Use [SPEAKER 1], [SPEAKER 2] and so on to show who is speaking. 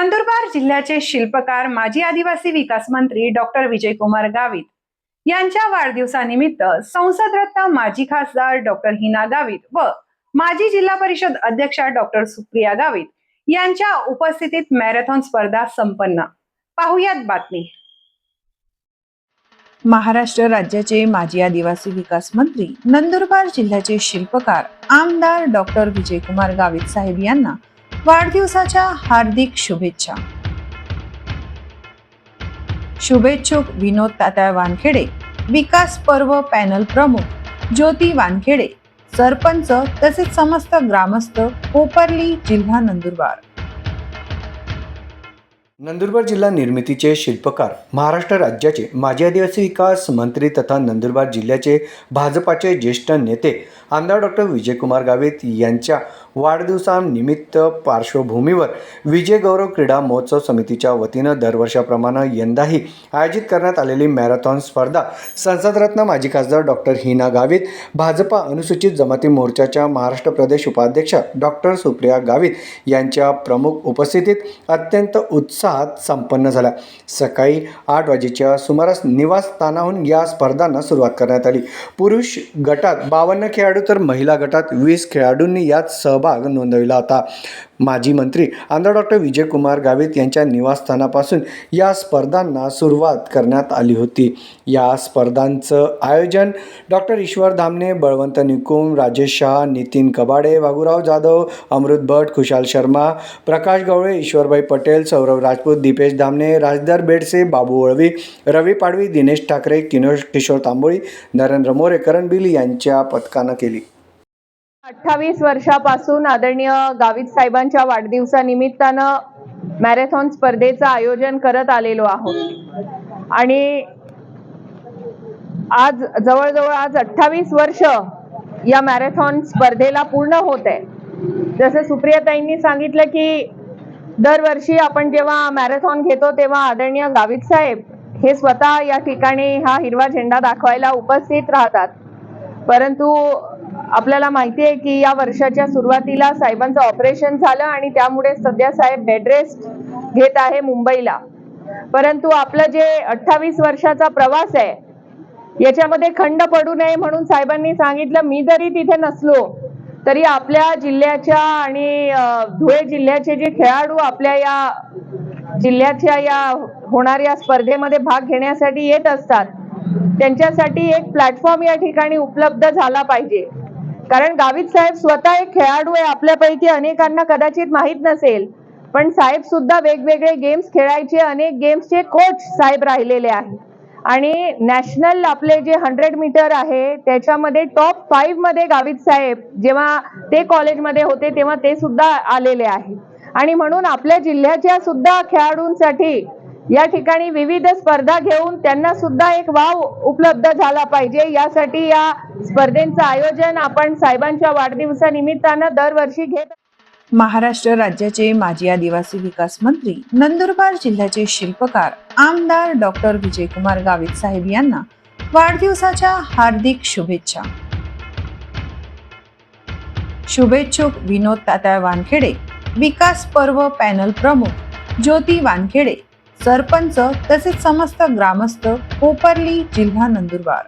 [SPEAKER 1] नंदुरबार जिल्ह्याचे शिल्पकार माजी आदिवासी विकास मंत्री डॉक्टर विजयकुमार गावित यांच्या वाढदिवसानिमित्त संसद रत्न माजी खासदार डॉक्टर हिना गावित व माजी जिल्हा परिषद अध्यक्षा डॉक्टर सुप्रिया गावित यांच्या उपस्थितीत मॅरेथॉन स्पर्धा संपन्न। पाहुयात बातमी। महाराष्ट्र राज्याचे माजी आदिवासी विकास मंत्री नंदुरबार जिल्ह्याचे शिल्पकार आमदार डॉक्टर विजयकुमार गावित साहेब यांना वाढदिवसाच्या हार्दिक शुभेच्छा। शुभेच्छुक विनोद तात्या वानखेडे, विकास पर्व पॅनल प्रमुख ज्योती वानखेडे, सरपंच तसेच समस्त ग्रामस्थ, कोपर्ली, जिल्हा नंदुरबार।
[SPEAKER 2] नंदुरबार जिल्हा निर्मितीचे शिल्पकार, महाराष्ट्र राज्याचे माजी आदिवासी विकास मंत्री तथा नंदुरबार जिल्ह्याचे भाजपाचे ज्येष्ठ नेते आमदार डॉक्टर विजयकुमार गावित यांच्या वाढदिवसानिमित्त पार्श्वभूमीवर विजय गौरव क्रीडा महोत्सव समितीच्या वतीनं दरवर्षाप्रमाणे यंदाही आयोजित करण्यात आलेली मॅरेथॉन स्पर्धा संसदरत्न माजी खासदार डॉक्टर हिना गावित, भाजपा अनुसूचित जमाती मोर्चाच्या महाराष्ट्र प्रदेश उपाध्यक्ष डॉक्टर सुप्रिया गावित यांच्या प्रमुख उपस्थितीत अत्यंत उत्साहात संपन्न झाला। सकाळी 8 वाजेच्या सुमारास निवासस्थानाहून या स्पर्धांना सुरुवात करण्यात आली। पुरुष गटात 52 खेळाडू तर महिला गटात 20 खेळाडूंनी यात सहभाग नोंदविला होता। माजी मंत्री आमदार डॉक्टर विजयकुमार गावित यांच्या निवासस्थानापासून या स्पर्धांना सुरुवात करण्यात आली होती। या स्पर्धांचं आयोजन डॉक्टर ईश्वर धामणे, बळवंत निकुम, राजेश शाह, नितीन कबाडे, वागुराव जाधव, अमृत भट, खुशाल शर्मा, प्रकाश गवळे, ईश्वरभाई पटेल, सौरव राजपूत, दीपेश धामणे, राजदर बेडसे, बाबू वळवी, रवी पाडवी, दिनेश ठाकरे, किशोर तांबोळी, नरेंद्र मोरे, करण बिल यांच्या पथकानं केली।
[SPEAKER 3] 28 वर्षापासून आदरणीय गावित साहेबांच्या वाढदिवसानिमित्तानं मॅरेथॉन स्पर्धेचं आयोजन करत आलेलो आहोत आणि आज जवळजवळ 28 वर्ष या मॅरेथॉन स्पर्धेला पूर्ण होत आहे। जसं सुप्रियाताईंनी सांगितलं की दरवर्षी आपण जेव्हा मॅरेथॉन घेतो तेव्हा आदरणीय गावित साहेब हे स्वतः या ठिकाणी हा हिरवा झेंडा दाखवायला उपस्थित राहतात, परंतु आपल्याला माहिती आहे की या वर्षाच्या सुरुवातीला साहेबांचं ऑपरेशन झालं आणि त्यामुळे सध्या साहेब बेड रेस्ट घेत आहे मुंबईला। परंतु आपलं जे 28 वर्षाचा प्रवास आहे याच्यामध्ये खंड पडू नये म्हणून साहेबांनी सांगितलं, मी जरी तिथे नसलो तरी आपल्या जिल्ह्याच्या आणि धुळे जिल्ह्याचे जे खेळाडू आपल्या या जिल्ह्याच्या या होणाऱ्या स्पर्धेमध्ये भाग घेण्यासाठी येत असतात त्यांच्यासाठी एक प्लॅटफॉर्म या ठिकाणी उपलब्ध झाला पाहिजे। कारण गावित साहेब स्वतः एक खेळाडू आहे, आपल्यापैकी अनेकांना कदाचित माहित नसेल, पण साहेब सुद्धा वेगवेगळे गेम्स खेळायचे, अनेक गेम्सचे कोच साहेब राहिलेले आहे आणि नॅशनल आपले जे 100 मीटर आहे त्याच्यामध्ये टॉप 5 मध्ये गावित साहेब जेव्हा ते कॉलेजमध्ये होते तेव्हा ते सुद्धा आलेले आहे आणि म्हणून आपल्या जिल्ह्याच्या सुद्धा खेळाडूंसाठी या ठिकाणी विविध स्पर्धा घेऊन त्यांना सुद्धा एक वाव उपलब्ध झाला पाहिजे, यासाठी या स्पर्धेचं आयोजन आपण साहेबांच्या वाढदिवसानिमित्तानं दरवर्षी घेत।
[SPEAKER 1] महाराष्ट्र राज्याचे माजी आदिवासी विकास मंत्री नंदुरबार जिल्ह्याचे शिल्पकार आमदार डॉक्टर विजयकुमार गावित साहेब यांना वाढदिवसाच्या हार्दिक शुभेच्छा। शुभेच्छुक विनोद तात्या वानखेडे, विकास पर्व पॅनल प्रमुख ज्योती वानखेडे, सरपंच तसेच समस्त ग्रामस्थ, कोपर्ली, जिल्हा नंदुरबार।